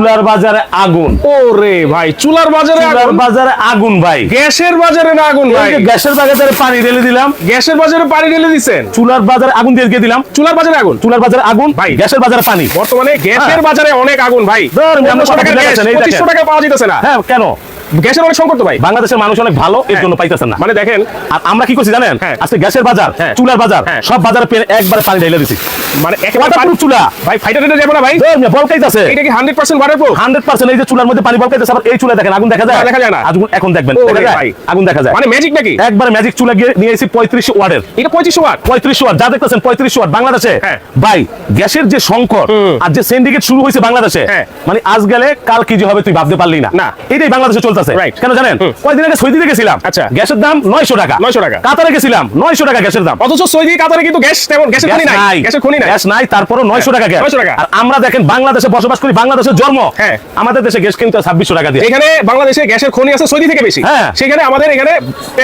চুলার বাজারে আগুন। ওরে ভাই, চুলার বাজারে চুলার আগুন, বাজারে আগুন ভাই। গ্যাসের বাজারে না আগুন ভাই? এই যে গ্যাসের বাজারে পানি ঢেলে দিলাম, গ্যাসের বাজারে পানি ঢেলে দিচ্ছেন, চুলার বাজারে আগুন দিয়ে দিলাম। চুলার বাজারে আগুন, চুলার বাজারে আগুন ভাই। গ্যাসের বাজারে পানি। বর্তমানে গ্যাসের হ্যাঁ। বাজারে অনেক আগুন ভাই। ধর, আপনি 1500 টাকার গ্যাস এই দেখেন। 2500 টাকা পাওয়া যেতেছে না। হ্যাঁ, কেন? গ্যাসের অনেক সংকট তো ভাই। বাংলাদেশের মানুষ অনেক ভালো, এর জন্য পাইতেছেন না। মানে দেখেন, আর আমরা কি করছি জানেন? হ্যাঁ। আজকে গ্যাসের বাজার, হ্যাঁ। চুলার বাজার, হ্যাঁ। সব বাজারে একবারে পানি ঢেলে দিছি। মানে একেবারে ওয়াটারপ্রুফ চুলা ভাই, ফাইটার রেটে যাবে না ভাই? বলকাইতেছে এটা কি 100% ওয়াটারপ্রুফ? 100%। এই যে চুলার মধ্যে পানি বলকাইতেছে, আবার এই চুলা দেখেন আগুন দেখা যায়? দেখা যায় না। আগুন এখন দেখবেন, ওরে দেখা যায়? ভাই। আগুন দেখা যায়। মানে ম্যাজিক নাকি? একবারে ম্যাজিক চুলা গিয়ে নিয়ে এসেছি 35 ওয়াটের। এটা 2500 ওয়াট। 35 ওয়াট যা দেখতেছেন, 35 ওয়াট বাংলাদেশে। হ্যাঁ। ভাই, গ্যাসের যে সংকট আর যে সিন্ডিকেট শুরু হয়েছে বাংলাদেশে, হ্যাঁ। মানে আজ গেলে কাল কি যে হবে তুই ভাবতে পারলি না। না। এটাই বাংলাদেশে চলতেছে। Right. কেন জানেন? কয়েকদিন আগে সৌদিতে গেছিলাম, আচ্ছা। গ্যাসের দাম 900 টাকা। 900 টাকা। কাতারে গেছিলাম 900 টাকা গ্যাসের দাম। অথচ সৌদি কাতারে কিন্তু গ্যাস তেমন গ্যাসের খনি নাই। গ্যাসের খনি নাই। গ্যাস নাই, তারপরও 900 টাকা গ্যাস। 900 টাকা। আর আমরা দেখেন বাংলাদেশে বসবাস করি, বাংলাদেশের জন্ম। হ্যাঁ। আমাদের দেশে গ্যাস কিনতে হয় 2600 টাকা দিয়ে। এখানে বাংলাদেশে গ্যাসের খনি আছে সৌদি থেকে বেশি। হ্যাঁ। সেখানে আমাদের এখানে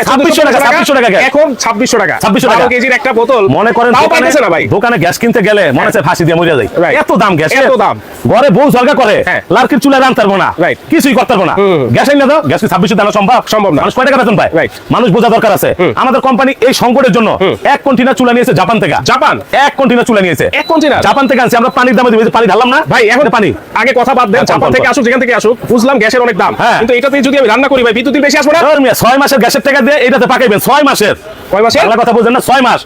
2600 টাকা, 2600 টাকা গ্যাস। এখন 2600 টাকা। 2600 টাকা। 12 কেজির একটা বোতল মনে করেন তাও দোকানে- পাইতেছে না ভাই। দোকানে গ্যাস কিনতে গেলে মনে হচ্ছে ফাঁসি দিয়ে মরে যায়। Right. এত দাম গ্যাস, এত দাম। ঘরে বউ ঝগড়া করে, হ্যাঁ। লার্কির চুলায় রান্নতে পারবো না, Right. কিছুই করতে পারবো না। গ্যাস এনে দাও, গ্যাস কি 2600 দানা সম্ভব? সম্ভব না। মানুষ কয় টাকা বেতন পায়? Right. মানুষ বোঝা দরকার আছে। আমাদের কোম্পানি এই সংকটের জন্য 1 কন্টেইনার চুলা নিয়েছে জাপান থেকে। জাপান 1 কন্টেইনার চুলা নিয়েছে 1 কন্টেইনার জাপান থেকে আনছে। আমরা পানির দামে পানি ঢাললাম না ভাই। এখন এটা পানি। আগে কথা বাদ দেন, হ্যাঁ, জাপান বল, থেকে বল। আসুক, যেখান থেকে আসুক, বুঝলাম গ্যাসের অনেক দাম, হ্যাঁ। কিন্তু এটাতে যদি আমি রান্না করি ভাই, বিদ্যুৎ বিল বেশি আসবে না? 6 মাসের গ্যাসের টাকা দিয়ে এটাতে পাকাইবেন। 6 মাসের। কয় মাসে? বাংলা কথা বুঝেন না? 6 মাস।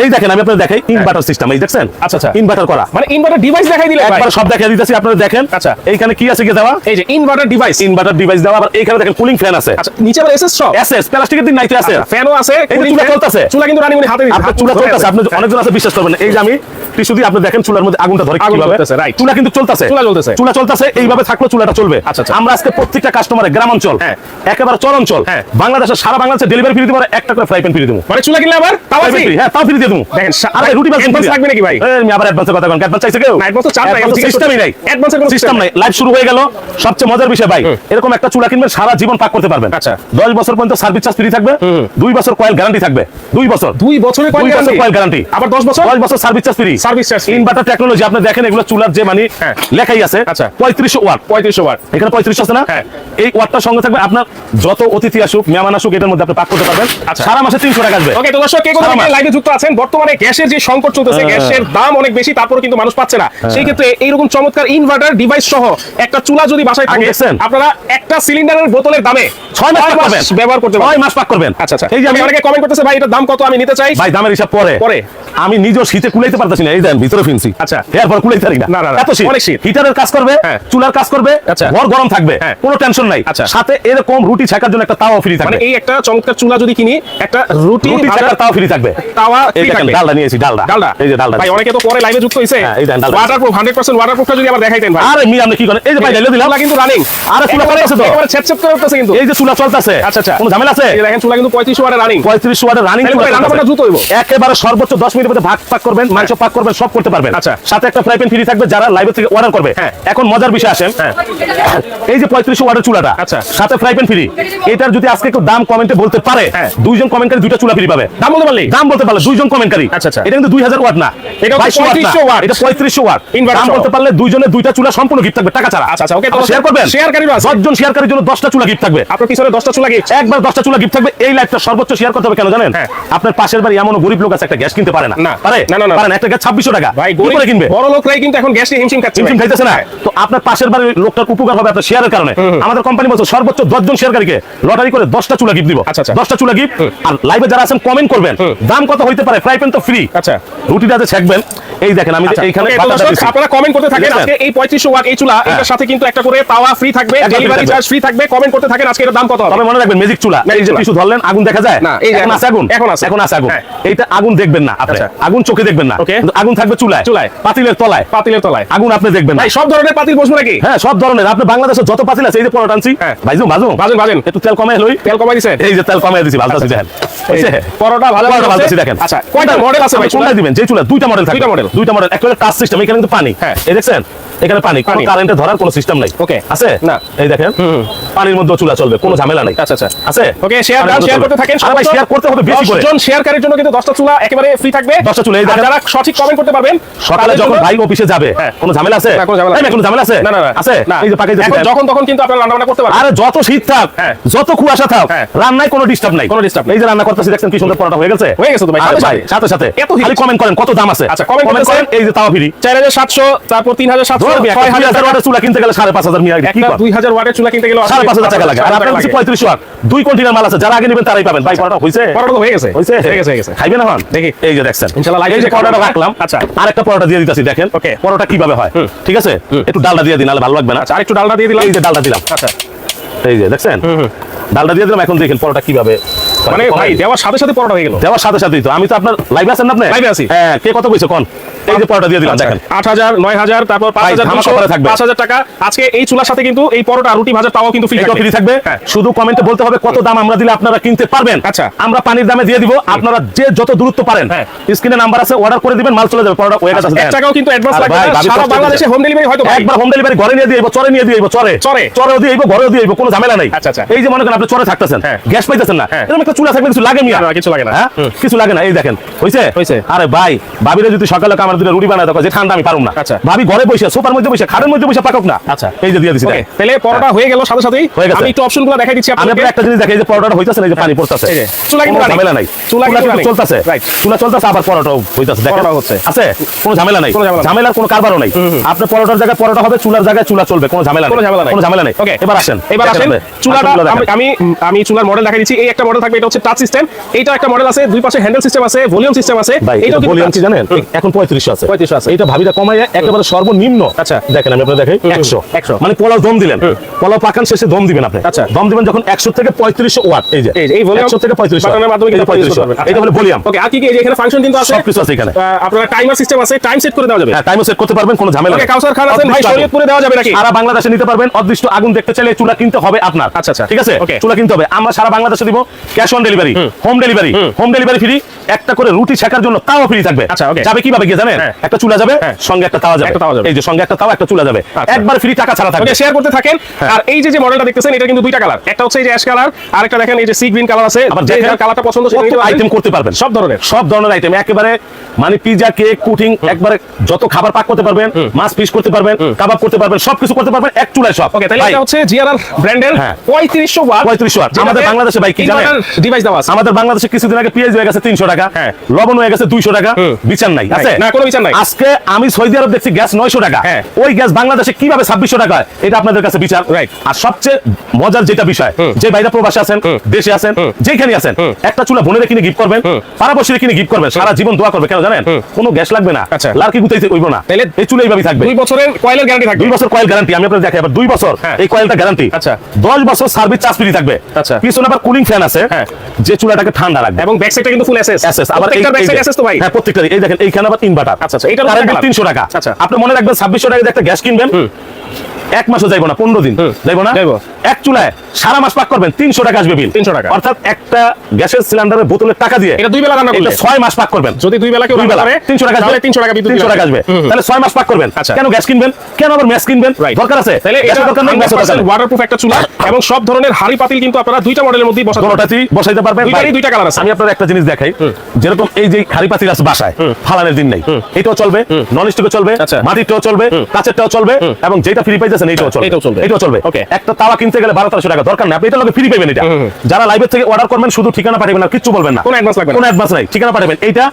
এই দেখেন, আমি আপনাদের দেখাই ইনভার্টার সিস্টেম। এই দেখছেন? আচ্ছা, আচ্ছা। ইনভার্টার করা, মানে ইনভার্টার ডিভাইস দেখাই দিলে ভাই। একবার সব দেখাই দিতেছি, আপনারা দেখেন। আচ্ছা। এইখানে কি আছে কি দেওয়া? এই যে ইনভার্টার ডিভাইস। ইনভার্টার ডিভাইস দেওয়া। আবার এইখানে দেখেন কুলিং ফ্যান আছে। আচ্ছা, নিচে আবার এসএস সব এসএস প্লাস্টিকের দিন নাইতে আছে। ফ্যানও আছে, এই যে cooling চুলা fan। চলতেছে। চুলা কিন্তু রানিং হাতে দিতে আপনার চুলা চলতেছে, আপনি অনেকজন আছে বিশ্বাস করবেন না। এই যে আমি টিস্যু দিয়ে আপনি দেখেন চুলার মধ্যে আগুনটা ধরে আগুন কিভাবে। জ্বলতেছে, right. চুলা কিন্তু চলতেছে, চুলা জ্বলতেছে। চুলা চলতেছে। এইভাবে থাকলে চুলাটা চলবে। আচ্ছা, আচ্ছা। আমরা আজকে প্রত্যেকটা কাস্টমারে গ্রাম অঞ্চল, হ্যাঁ। একেবারে চর অঞ্চল, হ্যাঁ। বাংলাদেশের সারা বাংলাদেশে ডেলিভারি ফ্রি দিতে পারে। 1 টাকা ফ্রাই প্যান ফ্রি দেবো। মানে চুলা কিনলে আবার তাও ফ্রাই প্যান free? ফ্রি, হ্যাঁ, তাও ফ্রি দিয়ে দেবো। দেখেন, আরে রুটি বাজছেন advance লাগবে নাকি ভাই? আমি আবার অ্যাডভান্সের কথা বলেন। অ্যাডভান্স চাইছে কেউ? না, advance তো চান নাই, আমি জিজ্ঞেস সিস্টেমই নাই। করছি। Advance এর কোনো সিস্টেম system নাই। লাইভ শুরু হয়ে গেল। সবচেয়ে মজার বিষয় ভাই, এরকম একটা চুলা কিনবেন, সারা জীবন পাক করতে পারবেন। আচ্ছা। 10 বছর পর্যন্ত সার্ভিস চার্জ ফ্রি থাকবে। 2 বছর কয়েল গ্যারান্টি থাকবে। 2 বছর 2 বছরের দুই বছর কয়েল গ্যারান্টি। আবার 10 বছর 10 বছর service charge free. Service charge free। Inverter technology আপনি দেখেন, এগুলো চুলার যে মানে হ্যাঁ। লেখাই আছে। আচ্ছা। 3500 ওয়াট। 3500 ওয়াট। এখানে 3500 আছে না? হ্যাঁ। এই ওয়াটটার সঙ্গে থাকবে আপনার যত অতিথি আসুক, মেহমান আসুক, এটার মধ্যে আপনি পাক করতে পারবেন। আচ্ছা। সারা মাসে 300 টাকা আসবে। ওকে, তো দর্শক কে কোথা থেকে লাইভে যুক্ত আছেন, বর্তমানে গ্যাসের যে সংকট চলতেছে, গ্যাসের দাম অনেক বেশি, তারপরে কিন্তু মানুষ পাচ্ছে না। সেই ক্ষেত্রে এইরকম চমৎকার ইনভার্টার ডিভাইস সহ একটা চুলা যদি বাসায় থাকে, দেখছেন? আপনারা একটা সিলিন্ডারের বোতলের দামে 6 মাস পাক করবেন। ব্যবহার করতে পারবেন। 6 মাস পাক করবেন। আচ্ছা, আচ্ছা। এই যে আমি অনেকে কমেন্ট করতেছে, ভাই এটার দাম কত, আমি নিতে চাই। ভাই দামের হিসাব পরে পরে। আমি নিজেও শীতে কুলাইতে পারতেছি না। এই দেন ভিতরে ফিনছি। আচ্ছা। এরপর কুলাইতে পারি না, না, না। এত শীত। অনেক শীত। হিটারের কাজ করবে, হ্যাঁ। চুলার কাজ করবে, আচ্ছা। ঘর গরম থাকবে, হ্যাঁ। কোনো টেনশন নাই। আচ্ছা। সাথে এরকম রুটি ছাকার জন্য একটা তাওয়া ফ্রি থাকবে। মানে এই একটা চমৎকার চুলা যদি কিনি, একটা রুটি রুটি ছাকার তাওয়া ফ্রি থাকবে। তাওয়া এই free দেখেন থাকবে। ডালডা নিয়েছি, ডালডা। ডালডা। এই যে ডালডা। ভাই অনেকে তো পরে লাইভে যুক্ত হইছে। হ্যাঁ, এই দেন ডালডা। ওয়াটারপ্রুফ 100% ওয়াটারপ্রুফটা যদি আবার দেখাইতেন ভাই। আরে আপনি কি করেন? এই যে ভাই ঢেলে দিলাম। চুলা কিন্তু রানিং। আরে চুলা চলতেছে তো। একেবারে ছেপছেপ করে উঠতেছে কিন্তু। এই যে চুলা চলতেছে। আচ্ছা, আচ্ছা। কোনো ঝামেলা আছে? এই দেখেন চুলা কিন্তু 3500 ওয়াটের রানিং। 35 ওয়াটের রানিং তাহলে চুলা ভাই রান্না বান্না দ্রুত হইব। একেবারে সর্বোচ্চ 10 মিনিটের মধ্যে ভাত পাক করবেন, মাংস পাক করবেন, সব করতে পারবেন। আচ্ছা। সাথে একটা ফ্রাই প্যান ফ্রি থাকবে যারা লাইভে থেকে অর্ডার করবে। হ্যাঁ। এখন মজার বিষয় আসেন। হ্যাঁ। এই যে 3500 ওয়াটের চুলাটা, আচ্ছা। সাথে ফ্রাই প্যান ফ্রি। এটার যদি আজকে একটু দাম কমেন্টে বলতে পারে, হ্যাঁ। 2জন কমেন্টকারী 2টা চুলা ফ্রি পাবে। দাম বলতে পারলি? দাম বলতে পারলে 2জন কমেন্টকারী। আচ্ছা, আচ্ছা। এটা কিন্তু 2000 ওয়াট না, এটা হচ্ছে 2200 ওয়াট। এটা 3500 ওয়াট। ইনভার্টার দাম সহ। বলতে পারলে 2জনের 2টা চুলা সম্পূর্ণ গিফট থাকবে, টাকা ছাড়া। আচ্ছা, আচ্ছা। ওকে, তো শেয়ার করবেন। শেয়ারকারীরও আছে। 10জন শেয়ারকারীর জন্য 10টা চুলা গিফট থাকবে। আপনার পিছনে 10টা চুলা গিফট। একবার 10টা চুলা গিফট থাকবে। এই লাইভটা সর্বোচ্চ শেয়ার করতে হবে, কেন জানেন? হ্যাঁ। আপনার পাশের বাড়ি এমন গরিব লোক আছে একটা গ্যাস কিনতে পারে না। না। পারে? না, না, না। পারে না। একটা গ্যাস 2600 টাকা ভাই কি করে কিনবে? বড় লোকরাই কিন্তু এখন গ্যাস নিয়ে হিমশিম খাচ্ছে। হিমশিম ভাই। খাইতেছে না। তো আপনার পাশের বাড়ির লোকটার উপকার হবে আপনার শেয়ারের কারণে। আমাদের কোম্পানি বলছে সর্বোচ্চ 10জন শেয়ারকারীকে লটারি করে 10টা চুলা গিফট দিব। আচ্ছা, আচ্ছা। 10টা চুলা গিফট। আর লাইভে যারা আছেন কমেন্ট করবেন, দাম কত হইতে পারে, ফ্রাই প্যান তো ফ্রি। আচ্ছা। রুটিটা যে ছেকবেন, এই দেখেন আমি আচ্ছা, এইখানে ওকে, তো বাটাটা দর্শক, দিছি। আপনারা কমেন্ট করতে থাকেন। দেখছেন? আজকে এই 3500 ওয়াট এই চুলা, এটার সাথে কিন্তু একটা করে তাওয়া ফ্রি থাকবে, একদম free ডেলিভারি থাকবে। চার্জ ফ্রি থাকবে। কমেন্ট করতে থাকেন আজকে এর দাম কত হবে। তবে মনে রাখবেন ম্যাজিক চুলা। ম্যাজিক এই যে চুলা। কিছু ধরলেন আগুন দেখা যায় না, এই যে এখন আছে আগুন। এখন আছে। এখন আছে আগুন। হ্যাঁ। এইটা আগুন দেখবেন না আপনি। আচ্ছা। আগুন চোখে দেখবেন না। ওকে। কিন্তু আগুন থাকবে চুলায়। চুলায়। পাতিলের তলায়। পাতিলের তলায়। আগুন আপনি দেখবেন না। ভাই সব ধরনের পাতিল বসবো নাকি? হ্যাঁ, সব ধরনের। আপনি বাংলাদেশের যত পাতিল আছে, এই যে পরোটা আনছি, হ্যাঁ। ভাইজুম ভাজুম ভাজেন ভাজেন। একটু তেল কমাই লই। তেল কমাই দিছেন? এই যে তেল কমাই দিছি, ভালতাছি দেখেন। হইছে? পরোটা ভালো পরোটা লাগছে? ভালতাছি দেখেন। আচ্ছা, কয়টা মডেল আছে ভাই? কোনটা দিবেন? যে চুলা দুইটা মডেল থাকবে। দুইটা model। দুইটা মডেল। একটা হলো টাচ সিস্টেম, এখানে কিন্তু পানি। হ্যাঁ। এই দেখছেন? এখানে পানি, কোনো পানি। কারেন্টে ধরার কোনো সিস্টেম নাই। Okay. আছে না। এই দেখেন পানির মধ্যে চুলা চলবে, কোনো ঝামেলা নাই। আচ্ছা আচ্ছা আছে ওকে, শেয়ার পানির মধ্যে শেয়ার চলবে। করতে থাকেন। আরে ভাই শেয়ার করতে হবে বেশি করে। 10 জন শেয়ারকারীর জন্য কিন্তু 10টা চুলা একেবারে ফ্রি থাকবে। 10টা চুলা এই আর দেখেন। যারা সঠিক কমেন্ট করতে পারবেন সকালে তাদের যখন জন্য- ভাই অফিসে যাবে হ্যাঁ। কোনো ঝামেলা আছে? না, কোনো ঝামেলা এই না, নেই। কোনো ঝামেলা আছে? না না না আছে? না। এই যে পাকাই যাচ্ছে। এখন যখন তখন কিন্তু আপনারা রান্না বান্না করতে পারবেন। আরে যত শীত থাক, হ্যাঁ। যত কুয়াশা থাক, হ্যাঁ। রান্নায় কোনো ডিস্টার্ব নাই। কোনো disturb নেই। এই যে রান্না করতেছি দেখছেন কি সুন্দর পরোটা হয়ে গেছে। হয়ে গেছে তো ভাই, আরে সাথে ভাই সাথে। সাথে সাথে এত হিট। খালি কমেন্ট করেন কত দাম আছে। আচ্ছা, comment কমেন্ট করেন। করতেছেন। এই যে তাওয়া ফ্রি। 4700, তারপর 3700, 6000 ওয়াটের চুলা কিনতে গেলে 5,500 মিয়া কি একটা কর? 2000 ওয়াটের চুলা কিনতে গেলে 5,500 টাকা লাগে। আর আপনার কাছে 35 ওয়াট 2 কন্টেনার মাল আছে, যারা আগে নেবেন তারাই পাবেন। ভাই পরোটা হইছে? পরোটা তো হয়ে গেছে। হইছে? হয়ে গেছে, হয়ে গেছে। খাইবেন এখন? দেখি। এই যে দেখছেন। ইনশাআল্লাহ live এই যে দেখে পরোটা খাবো। রাখলাম। আচ্ছা। আরেকটা পরোটা দিয়ে দিতেছি দেখেন। Okay. পরোটা কিভাবে হয়? ঠিক আছে? একটু ডালডা দিয়ে দিন, নাহলে ভালো লাগবে না। আচ্ছা, আরেকটু ডালটা দিয়ে দিলাম। এই যে ডালডা দিলাম। আচ্ছা, এই যে দেখছেন? ডালডা দিয়ে দিলাম। এখন দেখেন পরোটা কিভাবে মানে ভাই দেওয়ার সাথে সাথে পরোটা হয়ে গেল। দেওয়ার সাথে সাথেই তো। আমি তো আপনার লাইভে আছেন না আপনি? Live এ আছি। হ্যাঁ, কে কত কইছে কোন? এই যে পরোটা দিয়ে দিলাম দেখেন। 8000, 9000, তারপর ভাই, 5200, ধামাকা করে থাকবে। 5000 টাকা। আজকে এই চুলার সাথে কিন্তু এই পরোটা, রুটি, ভাজা, তাওয়াও কিন্তু ফ্রি এটাও থাকবে। ফ্রি থাকবে। হ্যাঁ। শুধু কমেন্টে বলতে হবে কত দাম আমরা দিলে আপনারা কিনতে পারবেন। আচ্ছা। আমরা পানির দামে দিয়ে দিব, আপনারা যে যত দূরত্ব পারেন হ্যাঁ। স্ক্রিনে নাম্বার আছে, অর্ডার করে দিবেন, মাল চলে যাবে। পরোটা ওয়ে গেছে। 1 টাকাও কিন্তু অ্যাডভান্স আরে লাগবে ভাই, না। ভাবি সারা কষ্ট বাংলাদেশে দিচ্ছে। হোম ডেলিভারি হয়তো ভাই। একবার হোম ডেলিভারি ঘরে নিয়ে দিয়ে দিব, চরে নিয়ে দিয়ে দিব, চরে চরে। চরেও দিয়ে দিব, ঘরেও দিয়ে দিব, কোনো ঝামেলা নাই। আচ্ছা, আচ্ছা। এই যে মনে করেন আপনি চরে থাকতেছেন, হ্যাঁ। গ্যাস পাইতেছেন না, হ্যাঁ। এরকম একটা চুলা থাকবে, কিছু লাগে মিয়া? না, কিছু লাগে না। হ্যাঁ? কিছু লাগে না। এই দেখেন হইছে? হইছে। আরে ভাই, ভাবিরে যদি সকালে কামার দিলে রুটি বানায় দেখো যে ঠান্ডা আমি পারুম না। আচ্ছা। ভাবি ঘরে বসে সোফার মধ্যে বসে খাটের মধ্যে বসে পাকক না। আচ্ছা। এই যে দিয়ে দিছি ওকে, দেখেন। তাহলে পরোটা হয়ে গেল সাথে সাথেই। হয়ে গেছে। আমি একটু অপশনগুলো দেখাই দিচ্ছি আমি আপনাকে। আপনার একটা জিনিস দেখি, এই যে পরোটাটা হইতাছে না, এই যে পানি পড়তাছে। এই যে, চুলা কিন্তু কোনো running। ঝামেলা নাই। চুলা কিন্তু কিন্তু running। চলতেছে। Right। চুলা চলতেছে, আবার পরোটাও হইতাছে। দেখেন পরোটাও হচ্ছে। আছে, কোনো ঝামেলা নাই। কোনো ঝামেলা নাই। ঝামেলার কোনো কারবারও নাই। আপনার পরোটার জায়গায় পরোটা হবে, চুলার জায়গায় চুলা চলবে, কোনো ঝামেলা নাই। কোনো ঝামেলা নাই। কোনো ঝামেলা নাই। ওকে, এবার আসেন। এবার আসেন। দেখেন চুলাটা চুলা দেখেন। আমি চুলার মডেল দেখাই দিচ্ছি। এই একটা মডেল থাকবে, এটা হচ্ছে টাচ সিস্টেম। এইটা একটা মডেল আছে, দুই পাশে হ্যান্ডেল সিস্টেম আছে, ভলিউম সিস্টেম আছে। ভাই এটাও এটা কিন্তু বলি touch। কি জানেন? এখন 3500 আছে। 3500 আছে। এইটা ভাবিটা কমাইয়া একেবারে সর্বনিম্ন। আচ্ছা। দেখেন আমি আপনাদের দেখাই 100 মানে পোলাও দম দিলেন, পোলাও পাকান শেষে দম দিবেন আপনি। আচ্ছা। দম দিবেন যখন 100 থেকে 3500 ওয়াট। এই যে এই ভলিউম 100 থেকে 3500 বাটনের মাধ্যমে কিন্তু 3500 পারবেন। এটা হলো ভলিউম। ওকে, আর কি কি এই যে এখানে ফাংশন কিন্তু আছে, সবকিছু আছে এখানে। আপনারা টাইমার সিস্টেম আছে, টাইম সেট করে দেওয়া যাবে। হ্যাঁ, টাইমও সেট করতে পারবেন, কোনো ঝামেলা ওকে, নেই। কাউসার খান আছেন ভাই, অদৃষ্ট আগুন। শরীয়তপুরে দেওয়া যাবে নাকি? সারা বাংলাদেশে নিতে পারবেন। অদৃষ্ট আগুন দেখতে চাইলে চুলা কিনতে হবে আপনার। আচ্ছা, আচ্ছা। ঠিক আছে? ওকে। চুলা কিনতে হবে। আমরা সারা বাংলাদেশে দিব cash on delivery, home delivery. Home delivery free. একটা করে রুটি ছেকার জন্য তাও ফ্রি থাকবে। আচ্ছা, ওকে। যাবে কিভাবে গিয়ে জানেন? হ্যাঁ। একটা চুলা যাবে, হ্যাঁ। সঙ্গে একটা তাওয়া যাবে। একটা তাওয়া যাবে। এই যে সঙ্গে একটা তাওয়া, একটা চুলা যাবে। আচ্ছা। একবার ফ্রি, টাকা ছাড়া থাকবে। ওকে, শেয়ার করতে থাকেন। আর এই যে মডেলটা দেখতেছেন, এটা কিন্তু দুইটা কালার। একটা হচ্ছে এই যে অ্যাশ কালার, আর একটা দেখেন এই যে সি গ্রিন কালার আছে। আবার যে দেখেন যার কালারটা পছন্দ সেটা নিতে পারবেন। আইটেম করতে পারবেন, সব ধরনের। সব ধরনের আইটেম একেবারে, মানে পিজা, কেক, কুকিং, একবারে যত খাবার পাক করতে পারবেন, মাছ পিস করতে পারবেন, কাবাব করতে পারবেন, সবকিছু করতে পারবেন এক চুলায় সব। ওকে, তাহলে ভাই, এটা হচ্ছে জিআরআর ব্র্যান্ডের হ্যাঁ। 3500 ওয়াট। 3500 ওয়াট। আমাদের বাংলাদেশে ভাই কি জানেন? ডিভাইস দেওয়া আছে। আমাদের বাংলাদেশে কিছুদিন আগে পেঁয়াজ হয়ে গেছে 300 টাকা, হ্যাঁ। লবণ হয়ে গেছে 200 টাকা, বিচার নাই আছে? না, কোনো বিচার নাই। আজকে আমি সৌদি আরব দেখছি গ্যাস 900 টাকা। হ্যাঁ। ওই গ্যাস বাংলাদেশে কিভাবে 2600 টাকা হয়, এটা আপনাদের কাছে বিচার। Right. আর সবচেয়ে মজার যেটা বিষয়, যে বাইরে প্রবাসে আছেন, দেশে আছেন, যেখানে আছেন, একটা চুলা বোনের কিনে গিফট করবেন, পাড়াপড়শিরে কিনে গিফট করবেন, সারা জীবন দোয়া করবে। কেন জানেন? কোনো গ্যাস লাগবে না, আচ্ছা। লার্কি গুতাইতে হইব না। তাহলে এই চুলা এইভাবে থাকবে। 2 বছরের কয়েলের গ্যারান্টি থাকবে। 2 বছর কয়েল গ্যারান্টি। আমি আপনাদের দেখাই, আবার 2 বছর হ্যাঁ। এই কয়েলটা গ্যারান্টি। আচ্ছা। 10 বছর সার্ভিস চার্জ ফ্রি থাকবে। আচ্ছা। পিছনে আবার কুলিং ফ্যান আছে, হ্যাঁ। যে চুলাটাকে ঠান্ডা রাখবে। এবং ব্যাক সাইডটা কিন্তু ফুল এসএস। এসএস আবার প্রত্যেকটা ব্যাক সাইড এসএস তো ভাই। হ্যাঁ, প্রত্যেকটারই। এই দেখেন এইখানে আবার ইনভার্টার। আচ্ছা, আচ্ছা, এটার কারেন্ট কত টাকা? 300 টাকা। আচ্ছা। আপনি মনে রাখবেন 2600 টাকা দিয়ে একটা গ্যাস কিনবেন, 1 মাসও যাইবো না, 15 দিন যাইবো না। যাইবো। এক চুলায় সারা মাস পাক করবেন, 300 টাকা আসবে বিল। 300 টাকা। অর্থাৎ একটা গ্যাসের সিলিন্ডারের বোতলের টাকা দিয়ে এটা 2 বেলা রান্না করলে 6 মাস পাক করবেন। যদি 2 বেলা কেউ 2 রান্না বেলা করে 300 টাকা আসবে। তাহলে 300 টাকা বিদ্যুৎ 300 টাকা আসবে। তাহলে 6 মাস পাক করবেন। আচ্ছা। কেন গ্যাস কিনবেন? কেন আবার ম্যাচ কিনবেন? Right. দরকার আছে? তাহলে এটা গ্যাসের দরকার নেই, ম্যাচের দরকার নেই। ওয়াটারপ্রুফ একটা চুলা এবং সব ধরনের হাড়ি পাতিল কিন্তু আপনারা দুইটা মডেলের মধ্যেই বসাতে পারবেন। কোনোটাতেই বসাইতে পারবেন। দুইটারই ভাই, দুইটা কালার আছে। আমি আপনার একটা জিনিস দেখাই, যেরকম এই যে হাড়ি পাতিল আছে বাসায়, ফালানের দিন নেই, এটাও চলবে, নন স্টিকও চলবে, আচ্ছা। মাটিরটাও চলবে, কাঁচেরটাও চলবে, এবং যেটা ফ্রি পাইতেছেন এইটাও চলবে। এটাও চলবে। এটাও চলবে। Okay. একটা তাওয়া কিনতে গেলে 1200 টাকা দরকার নেই, আপনি এটা লোকে ফ্রি পাইবেন। এটা যারা লাইভের থেকে অর্ডার করবেন শুধু ঠিকানা পাঠাবেন, আর কিচ্ছু বলবেন না, কোনো অ্যাডভান্স লাগবে না। কোনো অ্যাডভান্স নাই, ঠিকানা পাঠাবেন। এইটা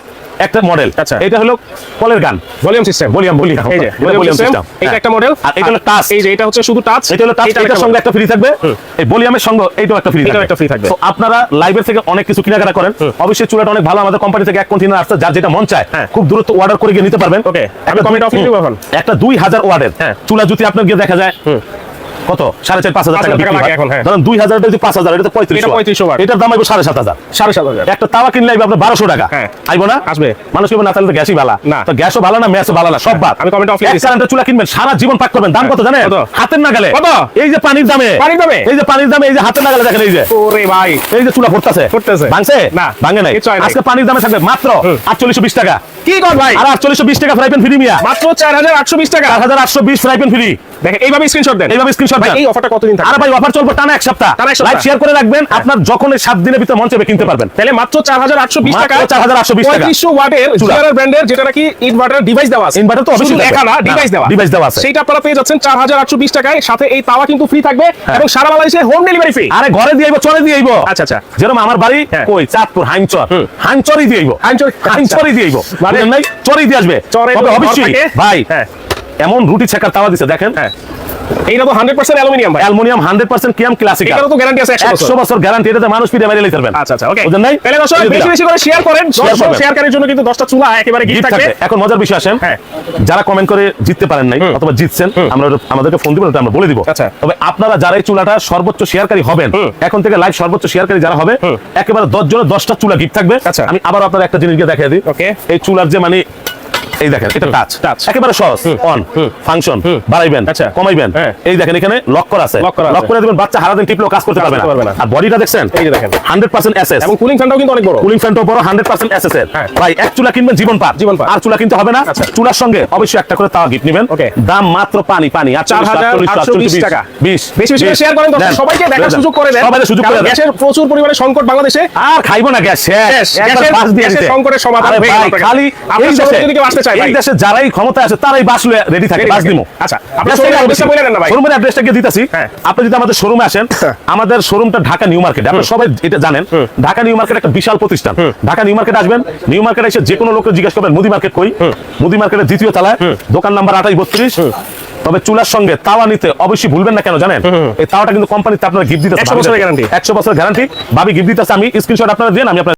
একটা মডেল। আচ্ছা। এটা হলো কলের গান, ভলিউম সিস্টেম। ভলিউম এই যে ভলিউম সিস্টেম, এটা একটা মডেল। আর এটা হলো টাচ। এই যে এটা হচ্ছে শুধু টাচ। এটা হলো টাচ, এটার সঙ্গে একটা ফ্রি থাকবে, এই ভলিউমের সঙ্গে এইটাও একটা ফ্রি থাকবে। এটাও একটা free থাকবে। তো আপনারা লাইভের থেকে অনেক কিছু কেনাকাটা করেন, অবশ্যই চুলাটা অনেক ভালো। আমাদের কোম্পানি থেকে 1 কন্টেনার আসছে, যার যেটা মন চায় হ্যাঁ। খুব দ্রুত অর্ডার করে গিয়ে নিতে পারবেন। ওকে, আমি কমেন্ট অফ দিব এখন। একটা 2000 ওয়াটের হ্যাঁ। চুলা যদি আপনার গিয়ে দেখা যায় কত 4,500 টাকা 5,000 বিক্রি লাগে হয়। এখন, হ্যাঁ। ধরেন 2000 টা যদি 5000, এটা তো 3500 ওয়াট। এটার দাম আইবো 7,500। 7,500 একটা তাওয়া কিনলে আইবো আপনার 1200 টাকা। হ্যাঁ। আইবো না? আসবে। মানুষ কিনবে না, তাহলে তো গ্যাসই ভালো না। তো গ্যাসও ভালো না, ম্যাচও ভালো না, সব বাদ। আমি comment off লিখে এক দিছি। কারেন্টের চুলা কিনবেন, সারা জীবন পাক করবেন। দাম কত জানেন? কত? হাতের নাগালে। কত? এই যে পানির দামে, পানির দামে? এই যে পানির দামে, এই যে হাতের নাগালে দেখেন, এই যে ওরে ভাই, এই যে চুলা ফুটতেছে, ফুটতেছে। ভাঙছে? না, ভাঙে নাই। কিচ্ছু হয় নাই। আজকে পানির দামে থাকবে মাত্র 4820 টাকা। কি কর ভাই? আর 4820 টাকা ফ্রাই প্যান ফ্রি মিয়া, মাত্র 4820 টাকা। 4820 ফ্রাই প্যান ফ্রি। দেখেন এইভাবে স্ক্রিনশট দেন, এইভাবে স্ক্রিনশট ভাই দেন। এই অফারটা কতদিন থাকবে? আরে ভাই অফার চলবে টানা এক সপ্তাহ। টানা এক সপ্তাহ। লাইক শেয়ার করে রাখবেন, আপনার যখন এই 7 দিনের ভিতরে মন চাইবে কিনতে পারবেন। তাহলে মাত্র 4820 টাকা, মাত্র 4820 টাকা। 3500 ওয়াটের চুলা। জিআরআর ব্র্যান্ডের, যেটা নাকি ইনভার্টার ডিভাইস দেওয়া আছে। ইনভার্টার তো অবশ্যই শুধু থাকবে। একা না, না, ডিভাইস দেওয়া, ডিভাইস দেওয়া আছে। সেইটা আপনারা পেয়ে যাচ্ছেন 4820 টাকায়, সাথে এই তাওয়া কিন্তু ফ্রি থাকবে এবং সারা বাংলাদেশে হোম ডেলিভারি ফ্রি। আরে ঘরে দিয়ে আইবো, চলে দিয়ে আইবো। আচ্ছা আচ্ছা, যেরকম আমার বাড়ি হ্যাঁ। কই চাঁদপুর হাইমচর, হাইমচরই দিয়ে আইবো, হাইমচরই দিয়ে আইবো। মানে বুঝলেন নাই? চরই দিয়ে আসবে। চরে তবে ঘর অবশ্যই থাকে। ভাই হ্যাঁ এমন রুটি ছেকার তাওয়া দিছে দেখেন, হ্যাঁ, এইটা তো 100% অ্যালুমিনিয়াম ভাই, অ্যালুমিনিয়াম 100% কিয়াম ক্লাসিক। এটারও তো গ্যারান্টি আছে 100 বছর। 100 বছর গ্যারান্টি, এটাতে মানুষ পিঠে বাইরে লইতে পারবেন। আচ্ছা আচ্ছা, ওকে। বুঝলেন নাই? তাহলে দর্শক এই যে বেশি দিলাম। বেশি করে শেয়ার করেন, Share করবেন। শেয়ারকারীর জন্য কিন্তু 10টা চুলা একেবারে গিফট গিফট থাকবে। থাকবে। এখন মজার বিষয় আসেন, হ্যাঁ। যারা কমেন্ট করে জিততে পারেন নাই অথবা জিতছেন, আমাদেরকে ফোন দিবেন, ওটা আমরা বলে দিব। আচ্ছা। তবে আপনারা যারা এই চুলাটা সর্বোচ্চ শেয়ারকারী হবেন, এখন থেকে লাইভ সর্বোচ্চ শেয়ারকারী যারা হবে, একেবারে 10 জনের 10টা চুলা গিফট থাকবে। আচ্ছা। আমি আবার আপনারা একটা জিনিস দিয়ে দেখাই দিই। ওকে। এই চুলার যে মানে এই দেখেন, এটা টাচ একেবারে সহজ, অন ফাংশন, বাড়াইবেন আচ্ছা। কমাইবেন, হ্যাঁ। এই দেখেন এখানে লক করা আছে, লক করা লক আছে। করে দিবেন, বাচ্চা হারাদিন টিপলেও কাজ করতে পারবে করতে পারবে না। না। আর বডিটা দেখছেন, এই যে দেখেন 100% এসএস এবং কুলিং ফ্যানটাও কিন্তু অনেক বড়। কুলিং ফ্যানটাও বড়, 100% এসএস এর। হ্যাঁ। ভাই এক চুলা কিনবেন জীবন পার, জীবন পার। আর চুলা কিনতে হবে না। আচ্ছা। চুলার সঙ্গে অবশ্যই একটা করে তাওয়া গিফট নেবেন। ওকে। দাম মাত্র পানি আর 4820 টাকা। বেশি বেশি করে শেয়ার করেন, দর্শক সবাইকে দেখার সুযোগ করে দেন। সবাইকে সুযোগ করে কারণ দেন। গ্যাসের প্রচুর পরিমাণে সংকট বাংলাদেশে। আর খাইবো না গ্যাস শেষ, একবার বাস দিয়ে গ্যাসের দিতে। সংকটের সমাধান আরে হয়ে গেল ভাই, আপনার খালি কাছে। আপনার এই শহরে দেশে, যদি কেউ আসতে চায় এই ভাই, দেশে যারাই ক্ষমতায় আছে তারাই বাস রেডি থাকে, Ready বাস থাকে। দিমু। আচ্ছা, আপনি শোরুমের অ্যাড্রেসটা বলে দেন না ভাই। শোরুমের অ্যাড্রেসটা কি দিতাছি। হ্যাঁ। আপনি যদি আমাদের শোরুমে আসেন, আমাদের শোরুমটা ঢাকা নিউ মার্কেট, আপনারা সবাই এটা জানেন। ঢাকা নিউ মার্কেট একটা বিশাল প্রতিষ্ঠান। ঢাকা নিউ মার্কেট আসবেন, নিউ মার্কেট এসে যে কোনো লোককে জিজ্ঞেস করবেন মুদি মার্কেট কই, মুদি মার্কেটের দ্বিতীয় তলায়, দোকান নাম্বার 2832। তবে চুলার সঙ্গে তাওয়া নিতে অবশ্যই ভুলবেন না, কেন জানেন? এই তাওয়াটা কিন্তু কোম্পানিতে আপনারা গিফট দিতেছে, 100 বছরের guarantee। 100 বছরের গ্যারান্টি। ভাবি গিফট দিতেছে, আমি স্ক্রিনশট আপনারা দেন, আমি আপনার